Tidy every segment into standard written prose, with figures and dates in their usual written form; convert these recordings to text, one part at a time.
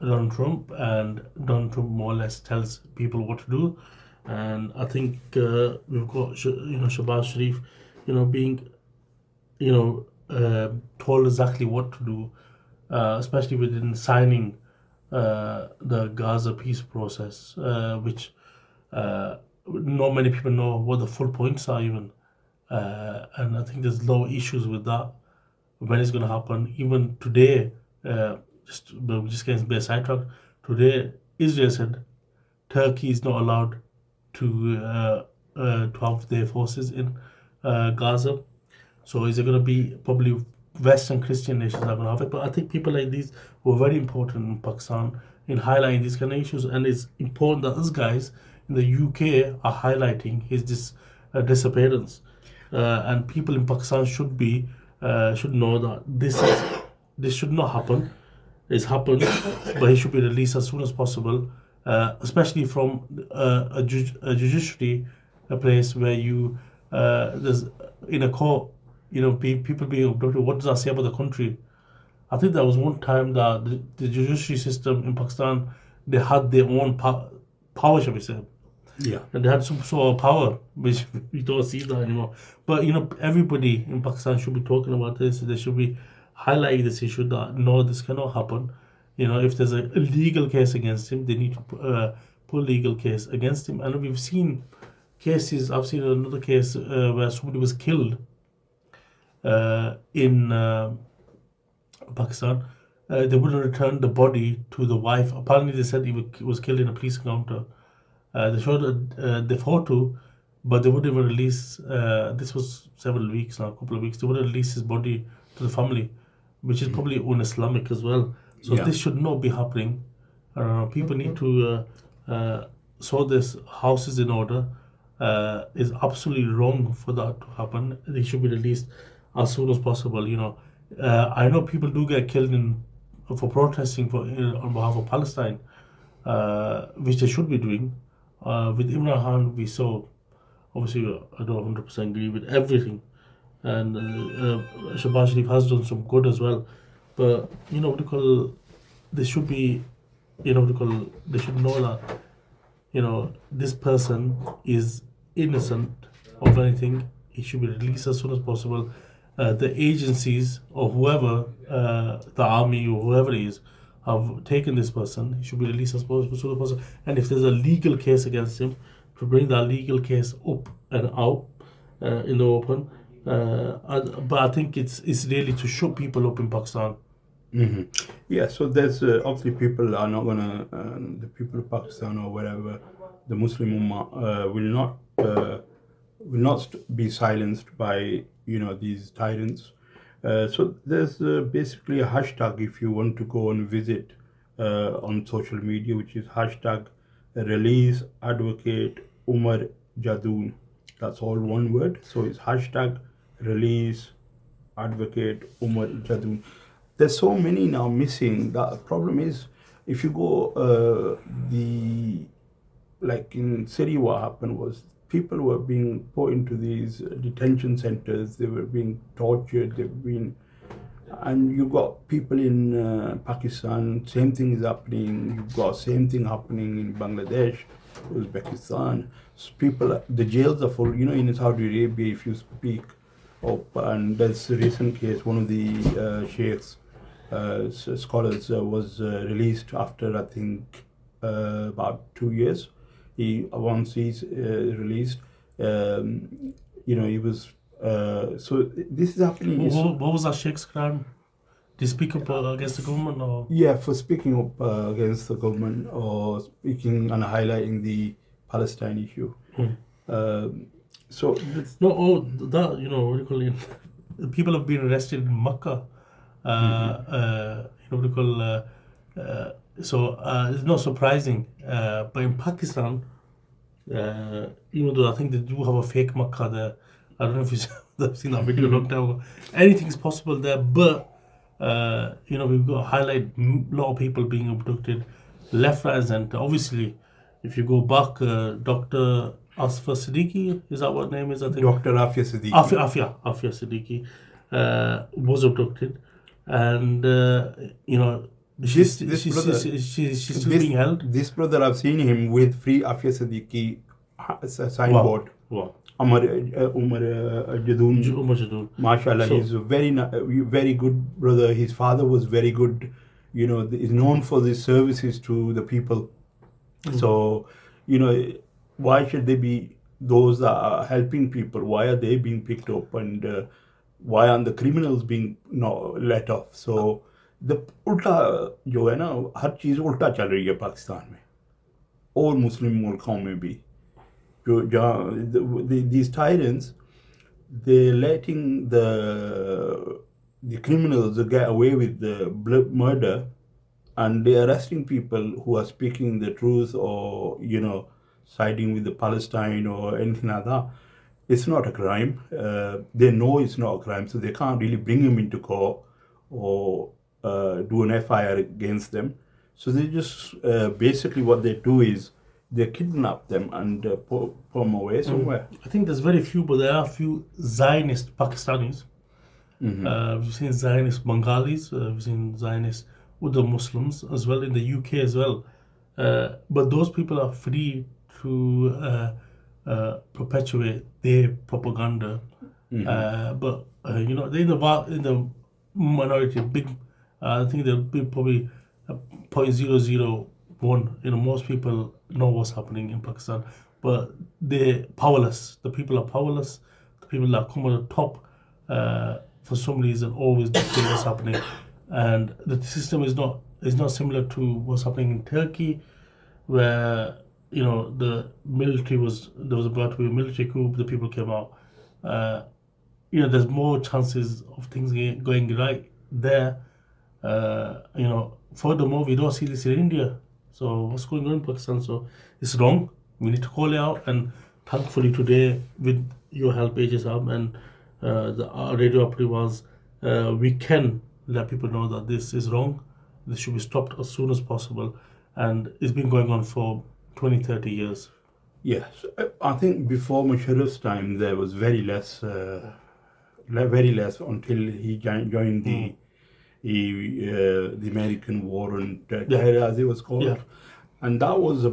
Donald Trump, and Donald Trump more or less tells people what to do. And I think we've got Shahbaz Sharif, being told exactly what to do, especially within signing the Gaza peace process, which not many people know what the full points are even. And I think there's a lot of issues with that. When it's going to happen? Even today, we're just getting a bit sidetracked. Today, Israel said Turkey is not allowed to have their forces in Gaza. So is it going to be probably Western Christian nations are going to have it? But I think people like these were very important in Pakistan in highlighting these kind of issues, and it's important that us guys in the UK are highlighting his disappearance, and people in Pakistan should know that this should not happen. It's happened, but he should be released as soon as possible, especially from a judiciary, a place where there's in a court, people being abducted. What does that say about the country? I think there was one time that the judiciary system in Pakistan, they had their own power, shall we say, Yeah. and they had some sort of power, which we don't see that anymore. But everybody in Pakistan should be talking about this. They should be highlighting this issue that no, this cannot happen. If there's a legal case against him, they need to put a legal case against him. And we've seen cases. I've seen another case where somebody was killed in Pakistan. They wouldn't return the body to the wife. Apparently, they said he was killed in a police encounter. They showed the photo, but they wouldn't even release. This was several weeks now, a couple of weeks. They wouldn't release his body to the family, which is probably un-Islamic as well. So Yeah. this should not be happening. People need to sort this houses in order. Is absolutely wrong for that to happen. They should be released as soon as possible. I know people do get killed for protesting on behalf of Palestine, which they should be doing. With Imran Khan, we saw, obviously, I don't 100% agree with everything, and Shahbaz Sharif has done some good as well. But what do you call? They should be, what do you call? They should know that this person is innocent of anything. He should be released as soon as possible. The agencies or whoever, the army or whoever it is, have taken this person. He should be released as soon as possible. And if there's a legal case against him, to bring that legal case up and out in the open. But I think it's really to shut people up in Pakistan. Hmm. Yeah, so there's obviously people are not gonna, the people of Pakistan or wherever, the Muslim Ummah will not be silenced by these tyrants. So there's basically a hashtag if you want to go and visit on social media, which is hashtag release advocate Umar Jadoon. That's all one word. So it's hashtag release advocate Umar Jadoon. There's so many now missing. The problem is, if you go the like in Syria, what happened was people were being put into these detention centers. They were being tortured. They've been, and you got people in Pakistan. Same thing is happening. You've got same thing happening in Bangladesh, Uzbekistan. So people, the jails are full. In Saudi Arabia, if you speak up, and there's a recent case. One of the sheikhs, scholars, was released after I think about 2 years. Once he's released, he was. So this is happening. What was that Sheikh's crime? Did he speak up against the government or? Yeah, for speaking up against the government or speaking and highlighting the Palestine issue. So No, that what do you call it? People have been arrested in Makkah. What do you call? It's not surprising. But in Pakistan, even though I think they do have a fake Makkah there, I don't know if you've seen that video a long time ago. Anything's possible there, but we've got to highlight a lot of people being abducted, left, right, and center. Obviously, if you go back, Dr. Asfa Siddiqui, is that what name is? I think Dr. Afia Siddiqui. Afia Siddiqui was abducted, and This brother, she's still being held. This brother, I've seen him with free Afia Siddiqui signboard. Wow. Umar Jadoon. Umar Jadoon. MashaAllah, So- he's a very good brother. His father was very good. You know, is known for his services to the people. So, you know, why should they be those that are helping people? Why are they being picked up, and why aren't the criminals being let off? So the उल्टा जो है ना, हर चीज़ उल्टा चल रही है पाकिस्तान में और मुस्लिम मुल्कों में भी, जो जहाँ these tyrants, they're letting the criminals get away with the murder, and they're arresting people who are speaking the truth, or you know, siding with the Palestine or anything like that. It's not a crime. They know it's not a crime, so they can't really bring them into court or do an FIR against them. So they just basically what they do is they kidnap them and put them away somewhere. I think there's very few, but there are a few Zionist Pakistanis. We've seen Zionist Bengalis, we've seen Zionist Urdu Muslims as well in the UK as well. But those people are free to perpetuate their propaganda. But you know, they're in the minority, big. I think they'll be probably 0.001. You know, most people know what's happening in Pakistan, but they're powerless. The people are powerless. The people that come at the top, for some reason, always dictate what's happening, and the system is not similar to what's happening in Turkey, where you know there was about to be a military coup. The people came out. You know, there's more chances of things going right there. You know, furthermore, we don't see this in India. So what's going on in Pakistan? So it's wrong. We need to call it out. And thankfully today, with your help, Ajazab, and our radio approvals, we can let people know that this is wrong. This should be stopped as soon as possible. And it's been going on for 20, 30 years. Yes, I think before Musharraf's time there was very less until he joined the American War on Terror, as it was called. Yeah. And that was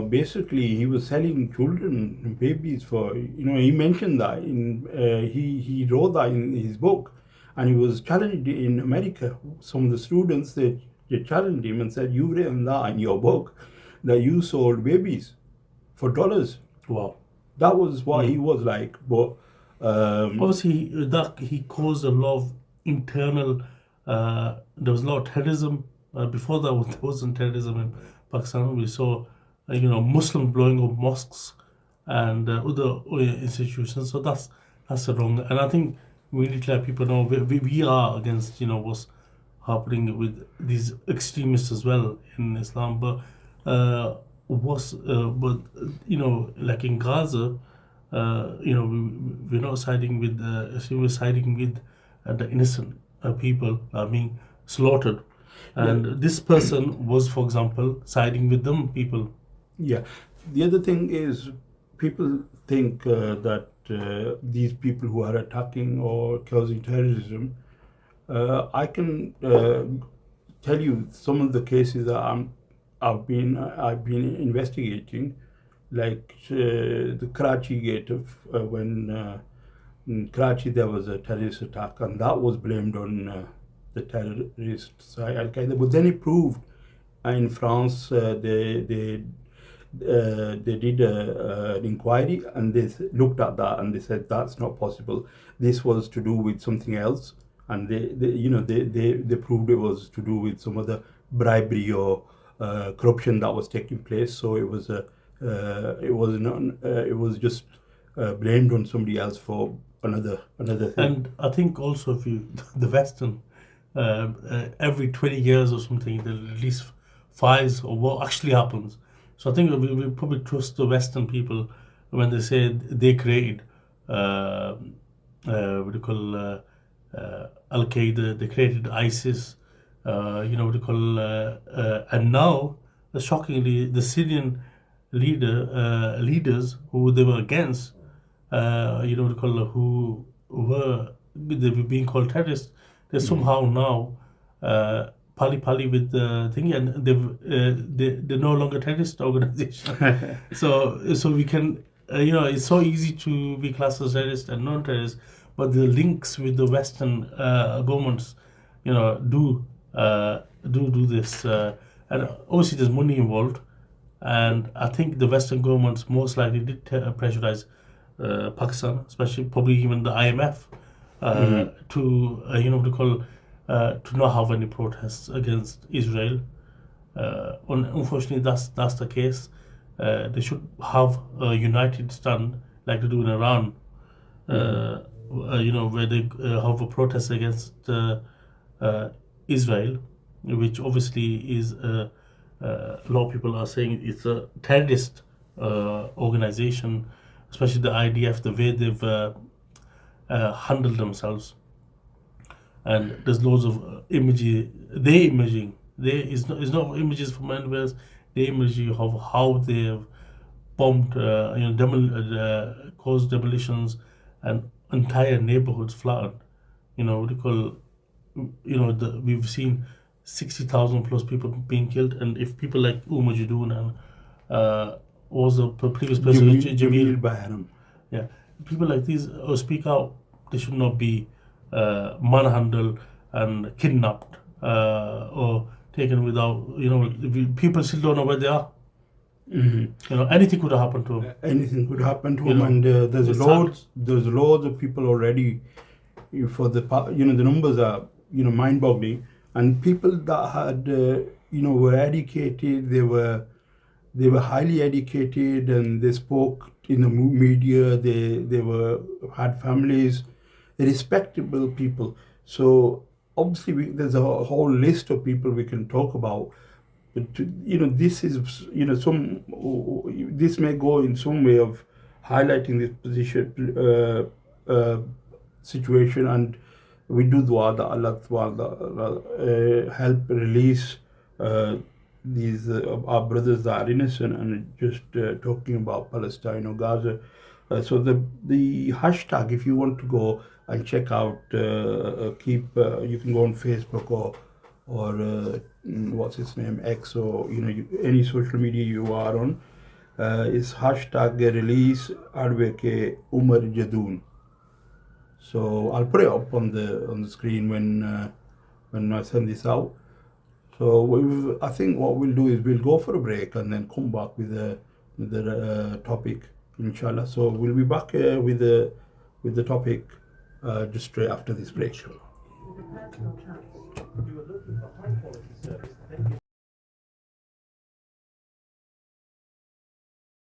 basically he was selling children and babies for, he mentioned that he wrote that in his book, and he was challenged in America. Some of the students, they challenged him and said, "You've written that in your book that you sold babies for dollars." Wow. That was what he was like. But obviously that he caused a lot of internal there was a lot of terrorism. Before that there wasn't terrorism in Pakistan. We saw Muslims blowing up mosques and other institutions. So that's wrong. And I think we need to let people know we are against what's happening with these extremists as well in Islam. But like in Gaza, we're not siding with we're siding with the innocent people are being slaughtered, and this person was, for example, siding with them people. Yeah. The other thing is, people think that these people who are attacking or causing terrorism, I can tell you some of the cases that I've been investigating, like the Karachi gate of when in Karachi there was a terrorist attack, and that was blamed on the terrorist side, Al Qaeda. But then it proved in France they did an inquiry, and they looked at that and they said that's not possible. This was to do with something else, and they proved it was to do with some other bribery or corruption that was taking place. So it was just blamed on somebody else for another thing. And I think also if the Western every 20 years or something they release files of what actually happens. So I think we probably trust the Western people when they say they created Al Qaeda, they created ISIS, and now shockingly the Syrian leaders who they were against, who were being called terrorists, they somehow now pally with the thing, and they're no longer terrorist organization. So we can, it's so easy to be classed as terrorist and non-terrorist, but the links with the Western governments, do this, and obviously there's money involved, and I think the Western governments most likely did pressurize Pakistan, especially probably even the IMF, to what do you call, to not have any protests against Israel. Unfortunately, that's the case. They should have a united stand like they do in Iran, where they have a protest against Israel, which obviously is a lot of people are saying it's a terrorist organization, especially the IDF, the way they've handled themselves. And there's loads of imaging. There is not images from anywhere else. The imaging of how they've bombed, caused demolitions, and entire neighborhoods flattened. What do you call? We've seen 60,000 plus people being killed, and if people like Umar Judoon and was the previous president Jamil Bahram, yeah, people like these speak out. They should not be manhandled and kidnapped or taken without. People still don't know where they are. Anything could have happened to them. Anything could happen to them, and there's loads of people already. For the the numbers are mind-boggling, and people that had were educated, they were highly educated, and they spoke in the media. They had families, respectable people. So obviously there's a whole list of people we can talk about. But this is this may go in some way of highlighting this position situation, and we do dua that Allah help release these our brothers that are innocent, and just talking about Palestine or Gaza. So the hashtag, if you want to go and check out, you can go on Facebook or what's its name, X, or any social media you are on, is hashtag release Advocate Umar Judoon. So I'll put it up on the screen when I send this out. So I think what we'll do is we'll go for a break and then come back with the topic, inshallah. So we'll be back with the topic just straight after this break.